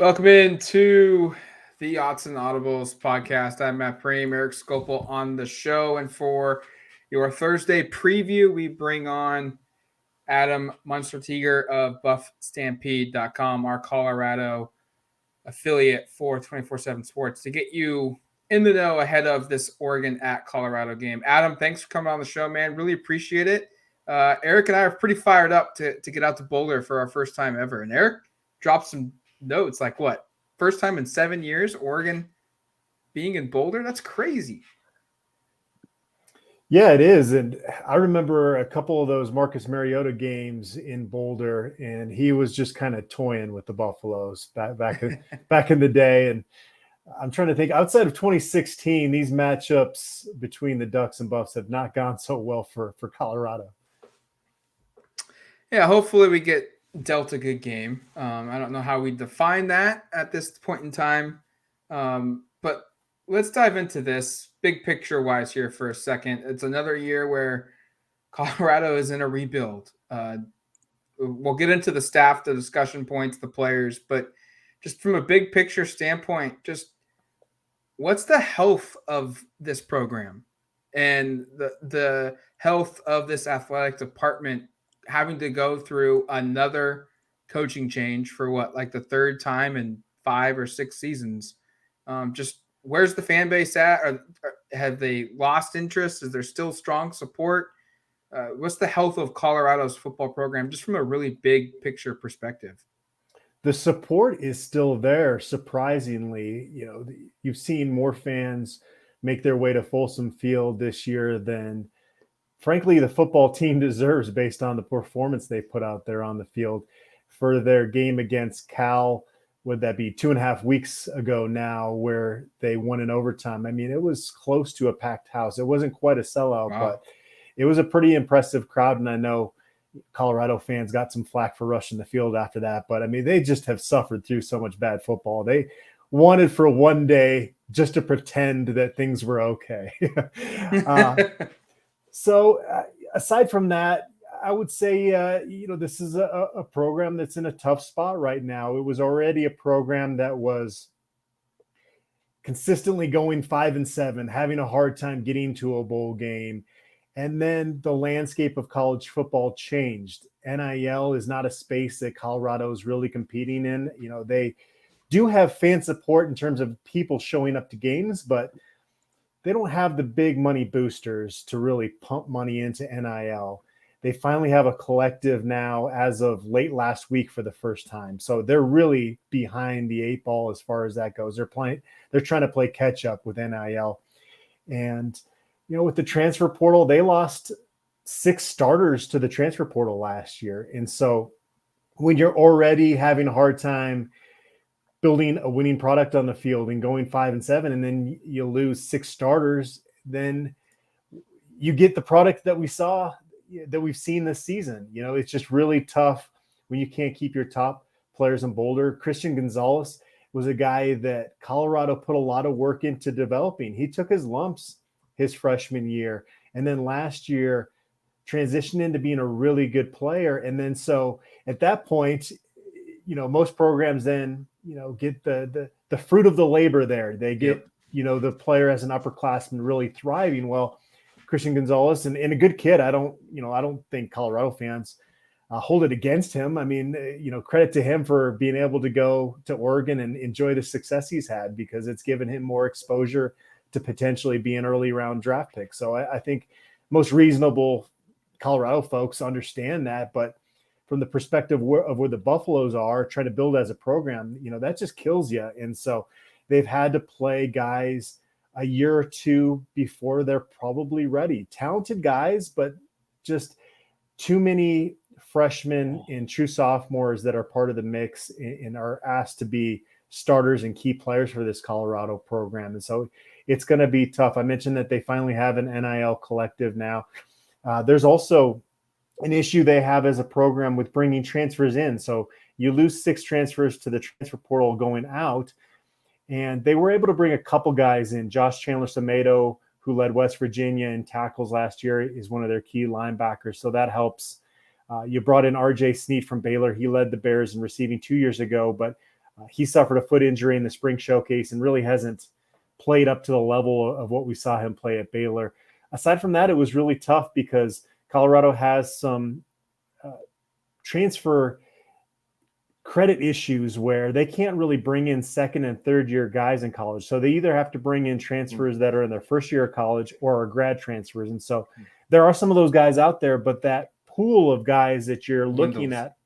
Welcome into the Odds and Audibles podcast. I'm Matt Preem, Eric Scopel on the show. And for your Thursday preview, we bring on Adam Munsterteiger of BuffStampede.com, our Colorado affiliate for 24/7 Sports, to get you in the know ahead of this Oregon at Colorado game. Adam, thanks for coming on the show, man. Really appreciate it. Eric and I are pretty fired up to get out to Boulder for our first time ever. And Eric dropped some notes like, what, first time in 7 years Oregon being in Boulder? That's crazy. Yeah, it is. And I remember a couple of those Marcus Mariota games in Boulder, and he was just kind of toying with the Buffaloes back in the day. And I'm trying to think, outside of 2016, these matchups between the Ducks and Buffs have not gone so well for Colorado. Yeah, hopefully we get dealt a good game. I don't know how we define that at this point in time. But let's dive into this big picture wise here for a second. It's another year where Colorado is in a rebuild. We'll get into the staff, the discussion points, the players, but just from a big picture standpoint, just what's the health of this program and the health of this athletic department having to go through another coaching change for like the third time in 5 or 6 seasons? Just where's the fan base at? Have they lost interest? Is there still strong support? What's the health of Colorado's football program just from a really big picture perspective? The support is still there. Surprisingly, you've seen more fans make their way to Folsom Field this year than, frankly, the football team deserves based on the performance they put out there on the field. For their game against Cal, would that be 2.5 weeks ago now, where they won in overtime? I mean, it was close to a packed house. It wasn't quite a sellout, wow, but it was a pretty impressive crowd. And I know Colorado fans got some flack for rushing the field after that, but I mean, they just have suffered through so much bad football. They wanted for one day just to pretend that things were okay. So aside from that, I would say, this is a program that's in a tough spot right now. It was already a program that was consistently going 5-7, having a hard time getting to a bowl game. And then the landscape of college football changed. NIL is not a space that Colorado is really competing in. They do have fan support in terms of people showing up to games, but they don't have the big money boosters to really pump money into NIL. They finally have a collective now as of late last week for the first time. So they're really behind the 8 ball as far as that goes. They're trying to play catch up with NIL. And, with the transfer portal, they lost 6 starters to the transfer portal last year. And so when you're already having a hard time building a winning product on the field and going 5-7, and then you lose 6 starters, then you get the product that we've seen this season. It's just really tough when you can't keep your top players in Boulder. Christian Gonzalez was a guy that Colorado put a lot of work into developing. He took his lumps his freshman year, and then last year transitioned into being a really good player. And then so at that point, most programs then, get the fruit of the labor there. They get, the player as an upperclassman really thriving. Well, Christian Gonzalez and a good kid. I don't think Colorado fans hold it against him. I mean, credit to him for being able to go to Oregon and enjoy the success he's had, because it's given him more exposure to potentially be an early round draft pick. So I think most reasonable Colorado folks understand that, but from the perspective of where the Buffaloes are trying to build as a program, that just kills you. And so they've had to play guys a year or two before they're probably ready. Talented guys, but just too many freshmen and true sophomores that are part of the mix and are asked to be starters and key players for this Colorado program. And so it's going to be tough. I mentioned that they finally have an NIL collective now. There's also an issue they have as a program with bringing transfers in. So you lose 6 transfers to the transfer portal going out, and they were able to bring a couple guys in. Josh Chandler-Samedo, who led West Virginia in tackles last year, is one of their key linebackers. So that helps. You brought in RJ Sneed from Baylor. He led the Bears in receiving 2 years ago, but He suffered a foot injury in the spring showcase and really hasn't played up to the level of what we saw him play at Baylor. Aside from that, it was really tough because Colorado has some transfer credit issues where they can't really bring in second and third year guys in college. So they either have to bring in transfers that are in their first year of college or are grad transfers. And so there are some of those guys out there, but that pool of guys that you're looking at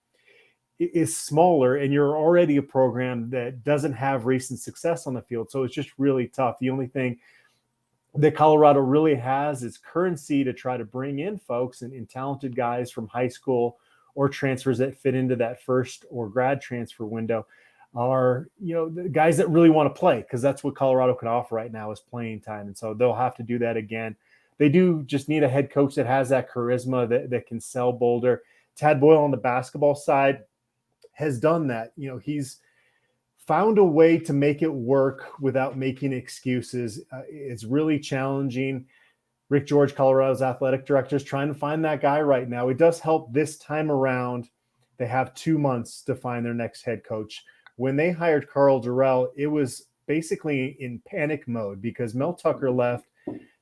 is smaller, and you're already a program that doesn't have recent success on the field. So it's just really tough. The only thing that Colorado really has is currency to try to bring in folks and talented guys from high school or transfers that fit into that first or grad transfer window are, the guys that really want to play, because that's what Colorado can offer right now is playing time. And so they'll have to do that again. They do just need a head coach that has that charisma that can sell Boulder. Tad Boyle on the basketball side has done that. He's found a way to make it work without making excuses. It's really challenging. Rick George, Colorado's athletic director, is trying to find that guy right now. It does help this time around. They have 2 months to find their next head coach. When they hired Karl Dorrell, it was basically in panic mode because Mel Tucker left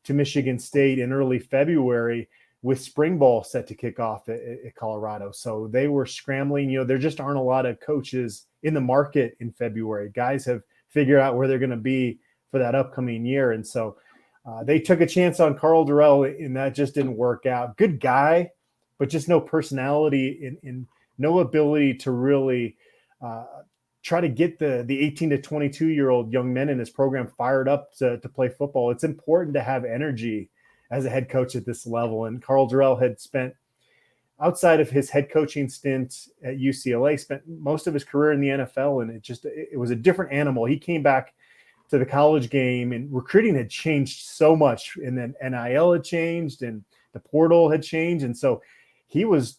to Michigan State in early February with spring ball set to kick off at Colorado. So they were scrambling. There just aren't a lot of coaches in the market in February. Guys have figured out where they're going to be for that upcoming year. And so they took a chance on Karl Dorrell, and that just didn't work out. Good guy, but just no personality and no ability to really try to get the 18 to 22-year-old young men in his program fired up to play football. It's important to have energy as a head coach at this level. And Karl Dorrell had spent, outside of his head coaching stint at UCLA, spent most of his career in the NFL, and it was a different animal. He came back to the college game, and recruiting had changed so much, and then NIL had changed and the portal had changed. And so he was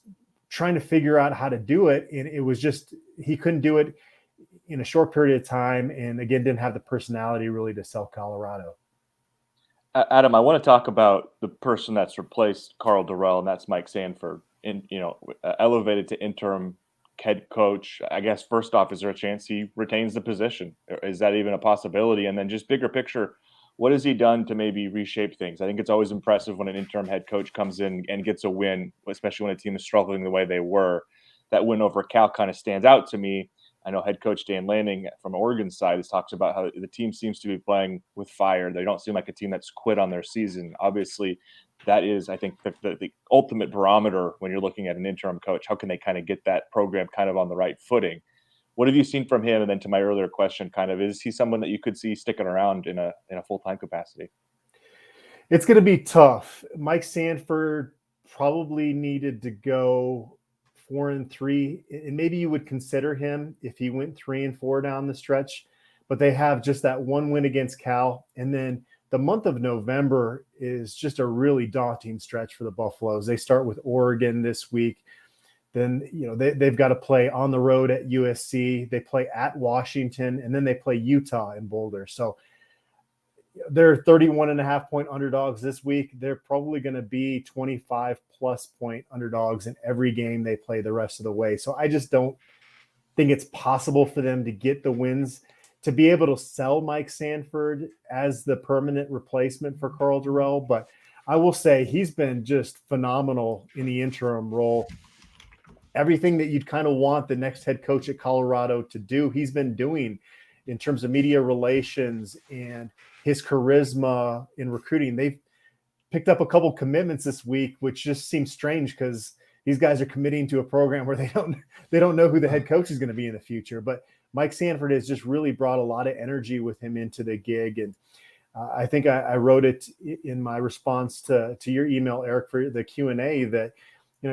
trying to figure out how to do it. And it was just, he couldn't do it in a short period of time. And again, didn't have the personality really to sell Colorado. Adam, I want to talk about the person that's replaced Karl Dorrell, and that's Mike Sanford, elevated to interim head coach. I guess first off, is there a chance he retains the position? Is that even a possibility? And then just bigger picture, what has he done to maybe reshape things? I think it's always impressive when an interim head coach comes in and gets a win, especially when a team is struggling the way they were. That win over Cal kind of stands out to me. I know head coach Dan Lanning from Oregon's side has talked about how the team seems to be playing with fire. They don't seem like a team that's quit on their season. Obviously, that is, I think, the ultimate barometer when you're looking at an interim coach. How can they kind of get that program kind of on the right footing? What have you seen from him? And then to my earlier question, kind of, is he someone that you could see sticking around in a full-time capacity? It's going to be tough. Mike Sanford probably needed to go 4-3, and maybe you would consider him if he went 3-4 down the stretch, but they have just that one win against Cal. And then the month of November is just a really daunting stretch for the Buffaloes. They start with Oregon this week. Then, they've got to play on the road at USC. They play at Washington, and then they play Utah in Boulder. So they're 31.5-point underdogs this week. They're probably going to be 25+ point underdogs in every game they play the rest of the way. So I just don't think it's possible for them to get the wins to be able to sell Mike Sanford as the permanent replacement for Karl Dorrell. But I will say he's been just phenomenal in the interim role. Everything that you'd kind of want the next head coach at Colorado to do, he's been doing in terms of media relations and his charisma in recruiting. They've picked up a couple commitments this week, which just seems strange because these guys are committing to a program where they don't know who the head coach is going to be in the future. But Mike Sanford has just really brought a lot of energy with him into the gig. And I think I wrote it in my response to your email, Eric, for the Q&A, that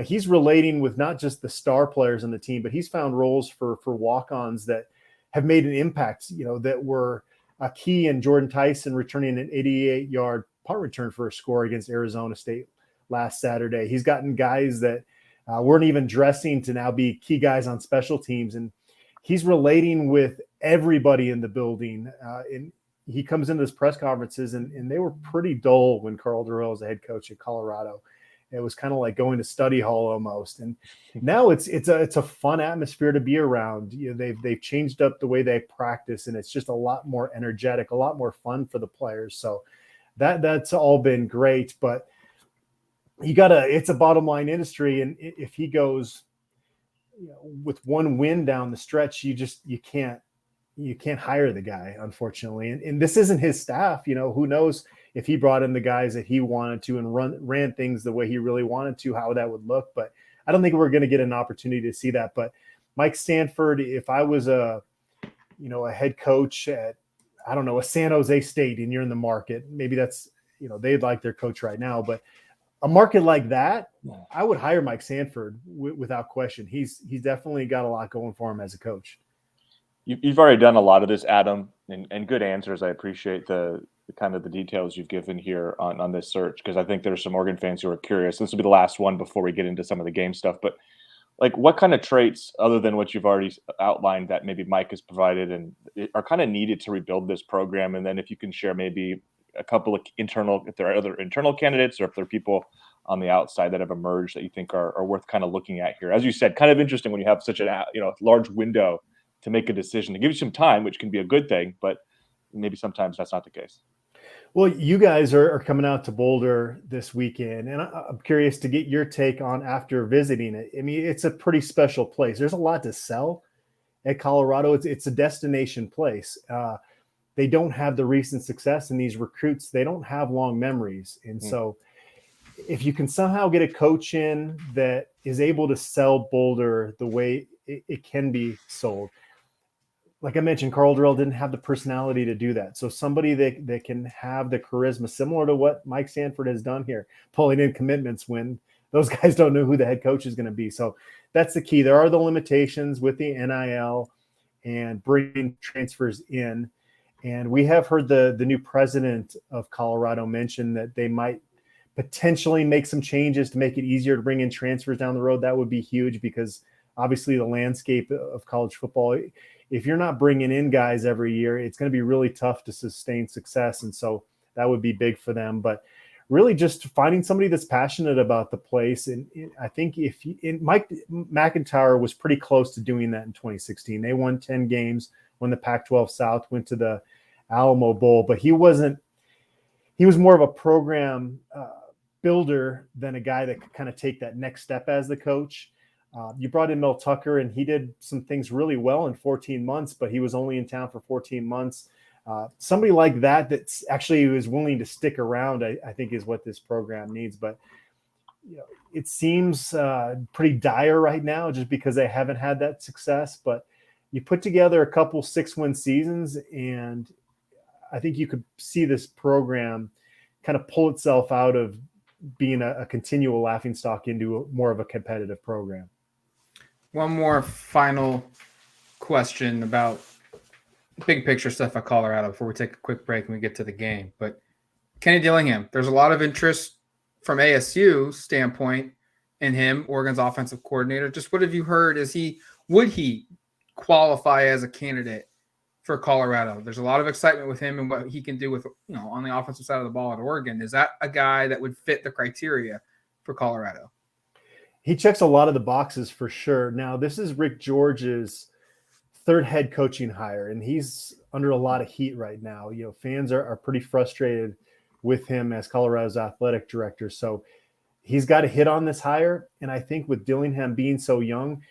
he's relating with not just the star players on the team, but he's found roles for walk-ons that have made an impact, that were a key in Jordan Tyson returning an 88-yard punt return for a score against Arizona State last Saturday. He's gotten guys that weren't even dressing to now be key guys on special teams. And he's relating with everybody in the building. And he comes into his press conferences, and they were pretty dull when Karl Dorrell was the head coach at Colorado. It was kind of like going to study hall almost. And now it's a fun atmosphere to be around. They've changed up the way they practice, and it's just a lot more energetic, a lot more fun for the players. So that's all been great. But it's a bottom line industry, and if he goes with one win down the stretch, you can't hire the guy, unfortunately. And this isn't his staff. Who knows if he brought in the guys that he wanted to and ran things the way he really wanted to, how that would look. But I don't think we're going to get an opportunity to see that. But Mike Sanford, if I was a head coach at, I don't know, a San Jose State, and you're in the market, maybe that's, they'd like their coach right now, but a market like that, I would hire Mike Sanford without question. He's definitely got a lot going for him as a coach. You've already done a lot of this, Adam, and good answers. I appreciate the kind of the details you've given here on this search, because I think there's some Oregon fans who are curious. This will be the last one before we get into some of the game stuff. But like, what kind of traits, other than what you've already outlined, that maybe Mike has provided and are kind of needed to rebuild this program? And then if you can share maybe a couple of if there are other internal candidates, or if there are people on the outside that have emerged that you think are worth kind of looking at here. As you said, kind of interesting when you have such a large window to make a decision. To give you some time, which can be a good thing, but maybe sometimes that's not the case. Well, you guys are coming out to Boulder this weekend, and I'm curious to get your take on after visiting it. I mean, it's a pretty special place. There's a lot to sell at Colorado. It's a destination place. They don't have the recent success, and these recruits, they don't have long memories. And so if you can somehow get a coach in that is able to sell Boulder the way it can be sold, like I mentioned, Carl Durrell didn't have the personality to do that. So somebody that can have the charisma similar to what Mike Sanford has done here, pulling in commitments when those guys don't know who the head coach is going to be. So that's the key. There are the limitations with the NIL and bringing transfers in. And we have heard the new president of Colorado mention that they might potentially make some changes to make it easier to bring in transfers down the road. That would be huge, because obviously the landscape of college football, if you're not bringing in guys every year, it's going to be really tough to sustain success. And so that would be big for them. But really just finding somebody that's passionate about the place. And I think Mike McIntyre was pretty close to doing that in 2016. They won 10 games when the Pac-12 South went to the Alamo Bowl, but he was more of a program builder than a guy that could kind of take that next step as the coach. You brought in Mel Tucker, and he did some things really well in 14 months, but he was only in town for 14 months. Somebody like that's actually was willing to stick around, I think, is what this program needs. But it seems pretty dire right now just because they haven't had that success. But you put together a couple 6-win seasons, and I think you could see this program kind of pull itself out of being a continual laughingstock into more of a competitive program. One more final question about big picture stuff at Colorado before we take a quick break and we get to the game. But Kenny Dillingham, there's a lot of interest from ASU standpoint in him, Oregon's offensive coordinator. Just what have you heard? Would he qualify as a candidate for Colorado? There's a lot of excitement with him and what he can do with, on the offensive side of the ball at Oregon. Is that a guy that would fit the criteria for Colorado? He checks a lot of the boxes for sure. Now, this is Rick George's third head coaching hire, and he's under a lot of heat right now. Fans are pretty frustrated with him as Colorado's athletic director. So he's got to hit on this hire. And I think with Dillingham being so young,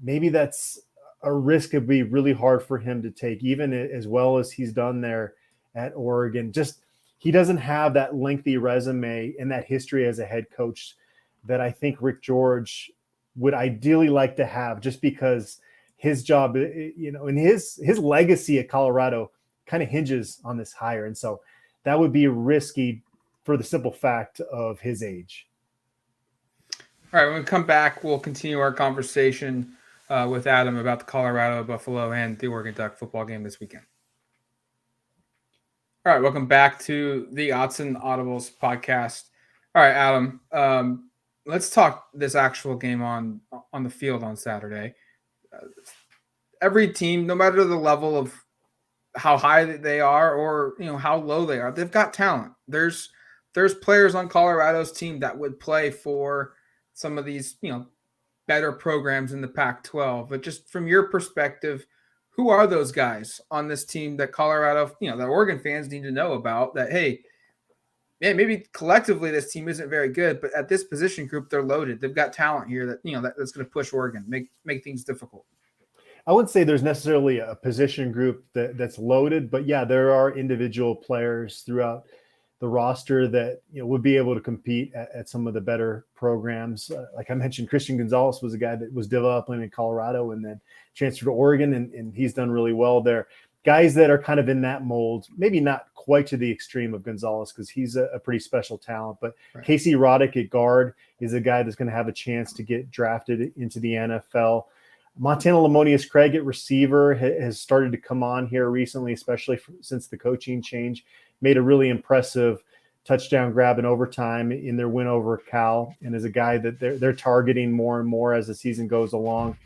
maybe that's a risk. It'd be really hard for him to take, even as well as he's done there at Oregon. Just, he doesn't have that lengthy resume and that history as a head coach that I think Rick George would ideally like to have, just because his job, and his legacy at Colorado kind of hinges on this hire. And so that would be risky for the simple fact of his age. All right, when we come back, we'll continue our conversation with Adam about the Colorado, Buffalo, and the Oregon Duck football game this weekend. All right, welcome back to the Autzen Audibles podcast. All right, Adam, let's talk this actual game on the field on Saturday. Every team, no matter the level of how high they are or how low they are, they've got talent. There's there's players on Colorado's team that would play for some of these, better programs in the Pac-12. But just from your perspective, who are those guys on this team that Colorado, that Oregon fans need to know about? That, hey, yeah, maybe collectively this team isn't very good, but at this position group, they're loaded. They've got talent here that's going to push Oregon, make things difficult. I wouldn't say there's necessarily a position group that's loaded, but yeah, there are individual players throughout the roster that would be able to compete at some of the better programs. Like I mentioned, Christian Gonzalez was a guy that was developing in Colorado and then transferred to Oregon, and he's done really well there. Guys that are kind of in that mold, maybe not quite to the extreme of Gonzalez because he's a pretty special talent, but right. Casey Roddick at guard is a guy that's going to have a chance to get drafted into the NFL. Montana Lamonius Craig at receiver has started to come on here recently, especially since the coaching change. Made a really impressive touchdown grab in overtime in their win over Cal, and is a guy that they're targeting more and more as the season goes along.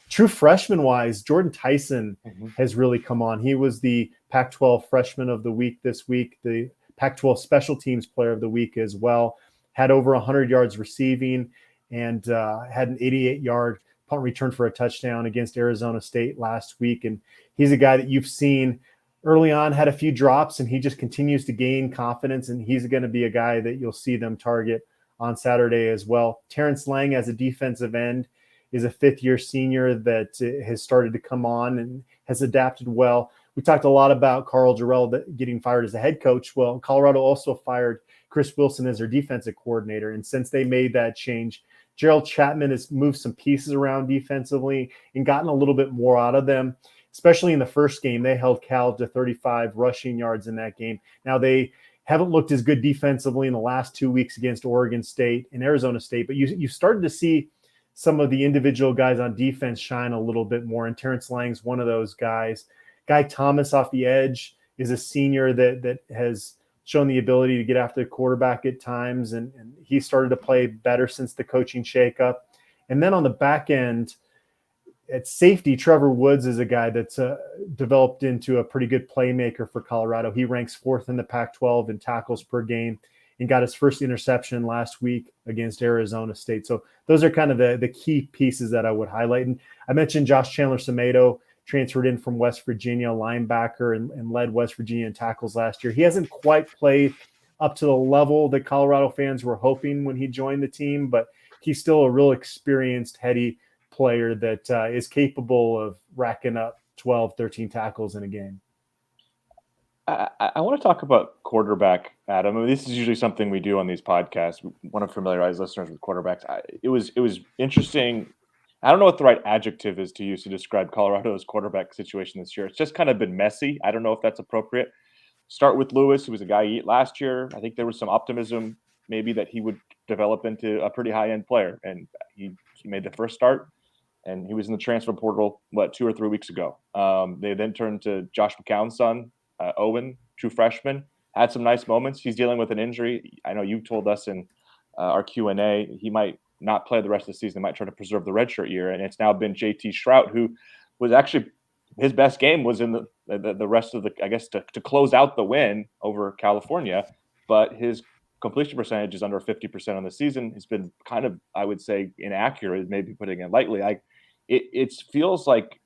True freshman-wise, Jordan Tyson has really come on. He was the Pac-12 Freshman of the Week this week, the Pac-12 Special Teams Player of the Week as well. Had over 100 yards receiving and had an 88-yard punt return for a touchdown against Arizona State last week. And he's a guy that you've seen early on, had a few drops, and he just continues to gain confidence, and he's going to be a guy that you'll see them target on Saturday as well. Terrence Lang as a defensive end is a fifth-year senior that has started to come on and has adapted well. We talked a lot about Karl Dorrell getting fired as a head coach. Well, Colorado also fired Chris Wilson as their defensive coordinator, and since they made that change, Gerald Chapman has moved some pieces around defensively and gotten a little bit more out of them. Especially in the first game, they held Cal to 35 rushing yards in that game. Now, they haven't looked as good defensively in the last 2 weeks against Oregon State and Arizona State, but you started to see some of the individual guys on defense shine a little bit more, and Terrence Lang's one of those guys. Guy Thomas off the edge is a senior that has shown the ability to get after the quarterback at times, and he started to play better since the coaching shakeup. And then on the back end, at safety, Trevor Woods is a guy that's developed into a pretty good playmaker for Colorado. He ranks fourth in the Pac-12 in tackles per game and got his first interception last week against Arizona State. So those are kind of the key pieces that I would highlight. And I mentioned Josh Chandler-Semedo transferred in from West Virginia, linebacker, and led West Virginia in tackles last year. He hasn't quite played up to the level that Colorado fans were hoping when he joined the team, but he's still a real experienced, heady player that is capable of racking up 12, 13 tackles in a game. I want to talk about quarterback, Adam. I mean, this is usually something we do on these podcasts. We want to familiarize listeners with quarterbacks. It was interesting. I don't know what the right adjective is to use to describe Colorado's quarterback situation this year. It's just kind of been messy. I don't know if that's appropriate. Start with Lewis, who was a guy last year. I think there was some optimism maybe that he would develop into a pretty high-end player, and he made the first start. And he was in the transfer portal, 2 or 3 weeks ago. They then turned to Josh McCown's son, Owen, true freshman. Had some nice moments. He's dealing with an injury. I know you told us in our Q&A he might not play the rest of the season. They might try to preserve the redshirt year. And it's now been JT Shrout, who was actually his best game was in the rest of the, I guess, to close out the win over California. But his completion percentage is under 50% on the season. It's been kind of, I would say, inaccurate, maybe putting it lightly. It feels like,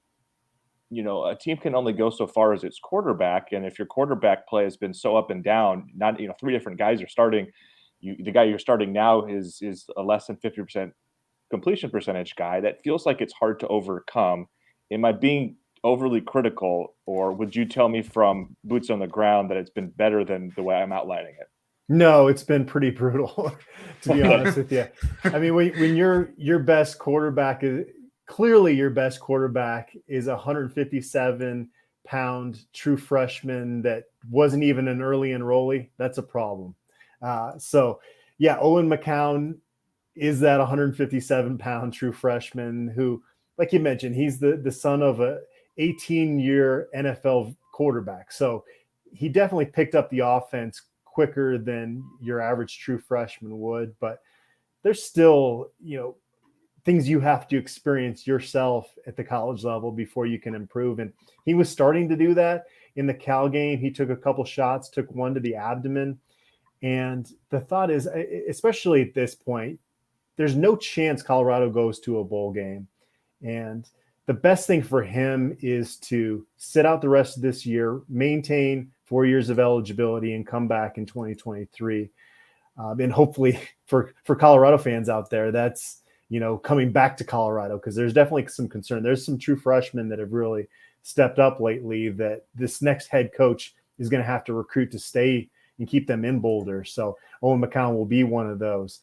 a team can only go so far as its quarterback. And if your quarterback play has been so up and down, not, 3 different guys are starting, the guy you're starting now is a less than 50% completion percentage guy. That feels like it's hard to overcome. Am I being overly critical, or would you tell me from boots on the ground that it's been better than the way I'm outlining it? No, it's been pretty brutal, to be honest with you. I mean, when your best quarterback is clearly your best quarterback is a 157-pound true freshman that wasn't even an early enrollee, that's a problem. So, yeah, Owen McCown is that 157-pound true freshman who, like you mentioned, he's the son of a 18-year NFL quarterback. So he definitely picked up the offense quicker than your average true freshman would, but there's still, things you have to experience yourself at the college level before you can improve. And he was starting to do that in the Cal game. He took a couple shots, took one to the abdomen, And the thought is, especially at this point, there's no chance Colorado goes to a bowl game. And the best thing for him is to sit out the rest of this year, maintain 4 years of eligibility, and come back in 2023. And hopefully for Colorado fans out there, that's, coming back to Colorado, because there's definitely some concern. There's some true freshmen that have really stepped up lately that this next head coach is going to have to recruit to stay and keep them in Boulder. So Owen McCown will be one of those.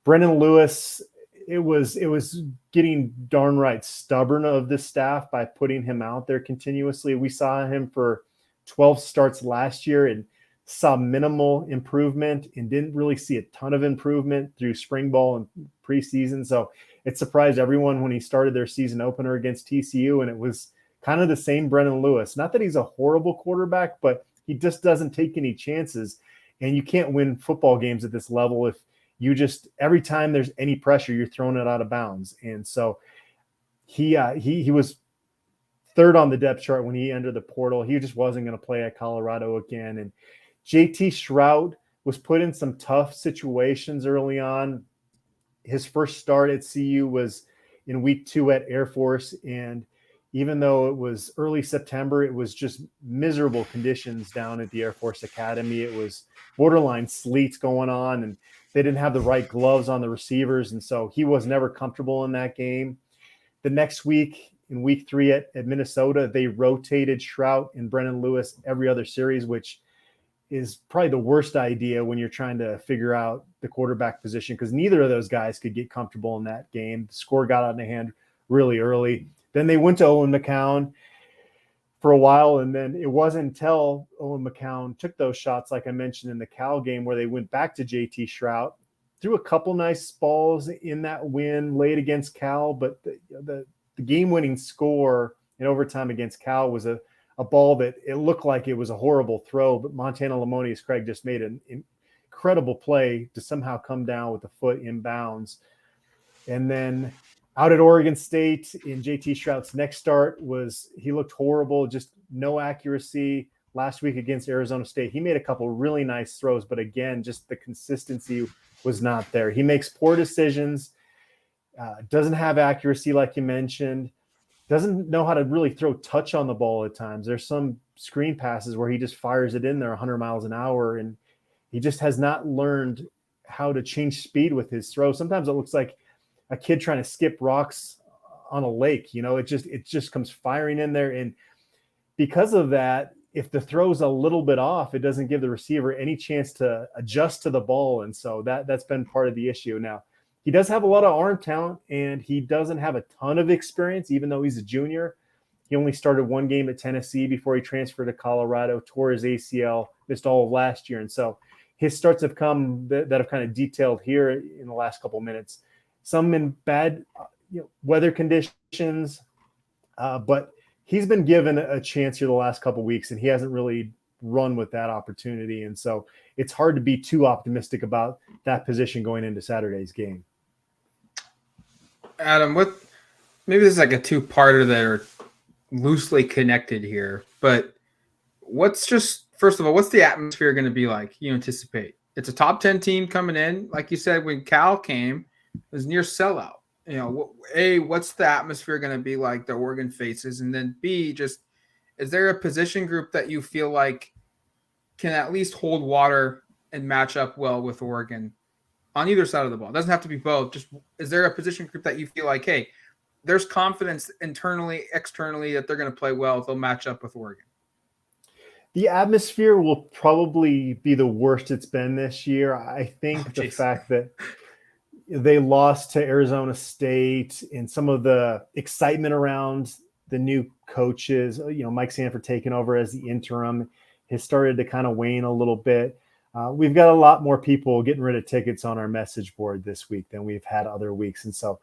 Brendan Lewis, it was getting darn right stubborn of this staff by putting him out there continuously. We saw him for 12 starts last year and saw minimal improvement and didn't really see a ton of improvement through spring ball and preseason. So it surprised everyone when he started their season opener against TCU, and it was kind of the same Brendan Lewis. Not that he's a horrible quarterback, but he just doesn't take any chances. And you can't win football games at this level if you just, every time there's any pressure, you're throwing it out of bounds. And so he was third on the depth chart when he entered the portal. He just wasn't going to play at Colorado again. And JT Shrout was put in some tough situations early on. His first start at CU was in week 2 at Air Force. And even though it was early September, it was just miserable conditions down at the Air Force Academy. It was borderline sleets going on, and they didn't have the right gloves on the receivers. And so he was never comfortable in that game. The next week, in week 3 at Minnesota, they rotated Shrout and Brendan Lewis every other series, which is probably the worst idea when you're trying to figure out the quarterback position, because neither of those guys could get comfortable in that game. The score got out of hand really early. Then they went to Owen McCown for a while, and then it wasn't until Owen McCown took those shots, like I mentioned in the Cal game, where they went back to JT Shrout, threw a couple nice balls in that win late against Cal, but the game-winning score in overtime against Cal was a ball that it looked like it was a horrible throw, but Montana Lamonius Craig just made an incredible play to somehow come down with the foot in bounds. And then out at Oregon State in JT Shrout's next start he looked horrible, just no accuracy. Last week against Arizona State, he made a couple really nice throws, but again, just the consistency was not there. He makes poor decisions, doesn't have accuracy like you mentioned, doesn't know how to really throw touch on the ball at times. There's some screen passes where he just fires it in there 100 miles an hour, and he just has not learned how to change speed with his throw. Sometimes it looks like a kid trying to skip rocks on a lake. It just comes firing in there. And because of that, if the throw's a little bit off, it doesn't give the receiver any chance to adjust to the ball. And so that's been part of the issue. Now, he does have a lot of arm talent, and he doesn't have a ton of experience, even though he's a junior. He only started one game at Tennessee before he transferred to Colorado, tore his ACL, missed all of last year. And so his starts have come that have kind of detailed here in the last couple of minutes. Some in bad weather conditions, but he's been given a chance here the last couple of weeks, and he hasn't really run with that opportunity. And so it's hard to be too optimistic about that position going into Saturday's game. Adam, maybe this is like a two-parter that are loosely connected here, but first of all, what's the atmosphere going to be like you anticipate? It's a top 10 team coming in. Like you said, when Cal came, it was near sellout. What's the atmosphere going to be like that Oregon faces? And then B, is there a position group that you feel like can at least hold water and match up well with Oregon on either side of the ball? It doesn't have to be both. Just, is there a position group that you feel like, hey, there's confidence internally, externally that they're going to play well, they'll match up with Oregon? The atmosphere will probably be the worst it's been this year. I think the fact that they lost to Arizona State and some of the excitement around the new coaches, Mike Sanford taking over as the interim, has started to kind of wane a little bit. We've got a lot more people getting rid of tickets on our message board this week than we've had other weeks. And so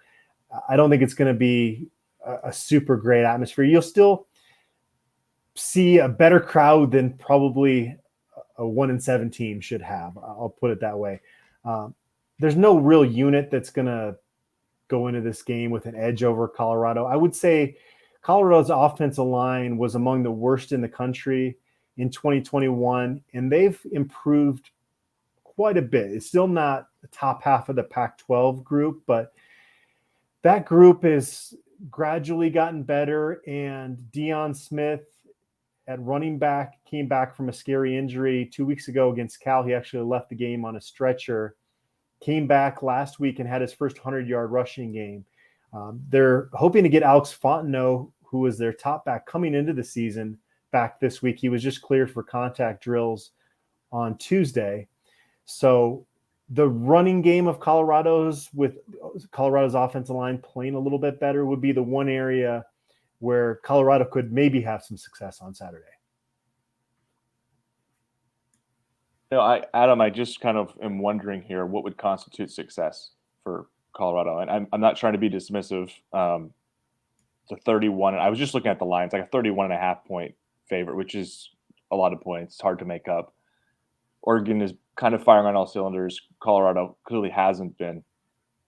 I don't think it's going to be a super great atmosphere. You'll still see a better crowd than probably a 1-7 team should have. I'll put it that way. There's no real unit that's going to go into this game with an edge over Colorado. I would say Colorado's offensive line was among the worst in the country in 2021, and they've improved quite a bit. It's still not the top half of the Pac-12 group, but that group is gradually gotten better. And Deion Smith at running back came back from a scary injury 2 weeks ago against Cal. He actually left the game on a stretcher, came back last week and had his first 100-yard rushing game. They're hoping to get Alex Fontenot, who was their top back coming into the season, back this week. He was just cleared for contact drills on Tuesday. So the running game of Colorado's, with Colorado's offensive line playing a little bit better, would be the one area where Colorado could maybe have some success on Saturday. Adam, I just kind of am wondering here, what would constitute success for Colorado? And I'm not trying to be dismissive. The 31, I was just looking at the lines, like a 31.5 point favorite, which is a lot of points. It's hard to make up. Oregon is kind of firing on all cylinders. Colorado clearly hasn't been.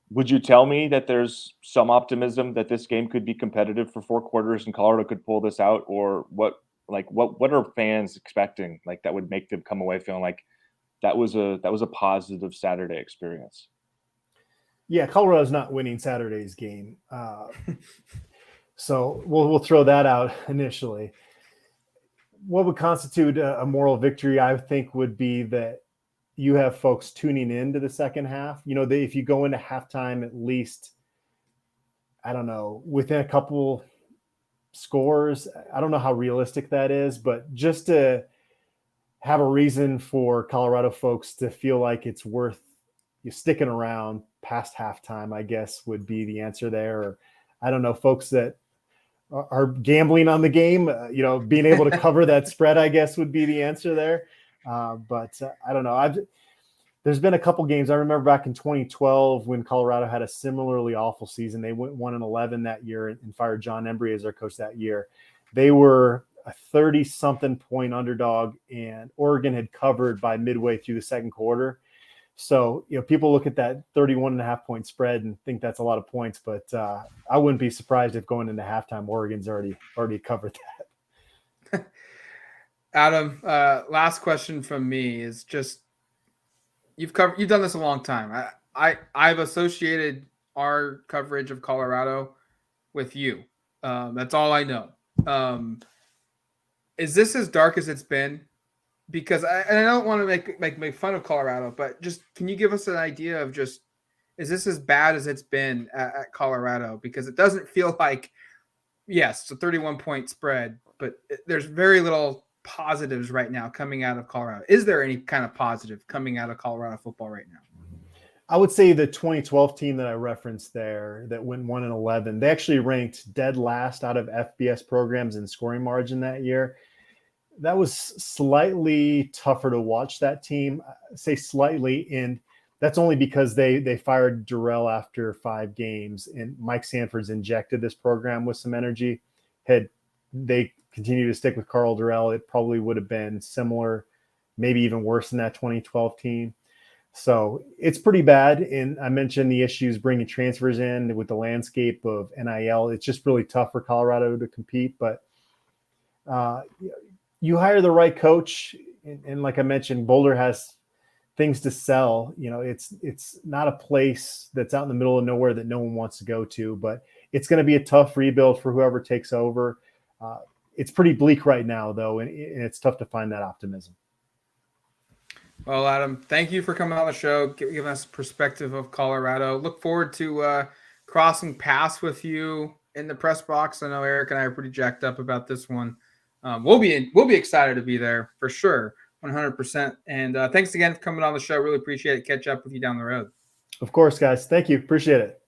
Would you tell me that there's some optimism that this game could be competitive for 4 quarters and Colorado could pull this out? Or what are fans expecting, like, that would make them come away feeling like that was a positive Saturday experience? Yeah, Colorado's not winning Saturday's game. So we'll throw that out initially. What would constitute a moral victory, I think, would be that you have folks tuning in to the second half. You know, if you go into halftime at least, I don't know, within a couple scores, I don't know how realistic that is, but just to have a reason for Colorado folks to feel like it's worth you sticking around past halftime, I guess, would be the answer there. Or I don't know, folks that are gambling on the game, being able to cover that spread, I guess, would be the answer there. But I don't know. There's been a couple games. I remember back in 2012 when Colorado had a similarly awful season. They went 1-11 that year and fired John Embry as their coach that year. They were a 30-something point underdog, and Oregon had covered by midway through the second quarter. So, people look at that 31.5 point spread and think that's a lot of points, but I wouldn't be surprised if going into halftime, Oregon's already covered that. Adam, last question from me is just, you've done this a long time. I've associated our coverage of Colorado with you. That's all I know. Is this as dark as it's been? Because I don't want to make fun of Colorado, but just, can you give us an idea of just, is this as bad as it's been at Colorado? Because it doesn't feel like, yes, it's a 31 point spread, but there's very little positives right now coming out of Colorado. Is there any kind of positive coming out of Colorado football right now? I would say the 2012 team that I referenced there that went 1-11, they actually ranked dead last out of FBS programs in scoring margin that year. That was slightly tougher to watch, that team. I say slightly, and that's only because they fired Durrell after 5 games, and Mike Sanford's injected this program with some energy. Had they continued to stick with Carl Durrell, it probably would have been similar, maybe even worse than that 2012 team. So it's pretty bad. And I mentioned the issues bringing transfers in with the landscape of NIL. It's just really tough for Colorado to compete, but you hire the right coach, and like I mentioned, Boulder has things to sell. It's not a place that's out in the middle of nowhere that no one wants to go to, but it's going to be a tough rebuild for whoever takes over. It's pretty bleak right now, though, and it's tough to find that optimism. Well, Adam, thank you for coming on the show, giving us a perspective of Colorado. Look forward to crossing paths with you in the press box. I know Eric and I are pretty jacked up about this one. We'll be excited to be there for sure, 100%. And thanks again for coming on the show. Really appreciate it. Catch up with you down the road. Of course, guys. Thank you. Appreciate it.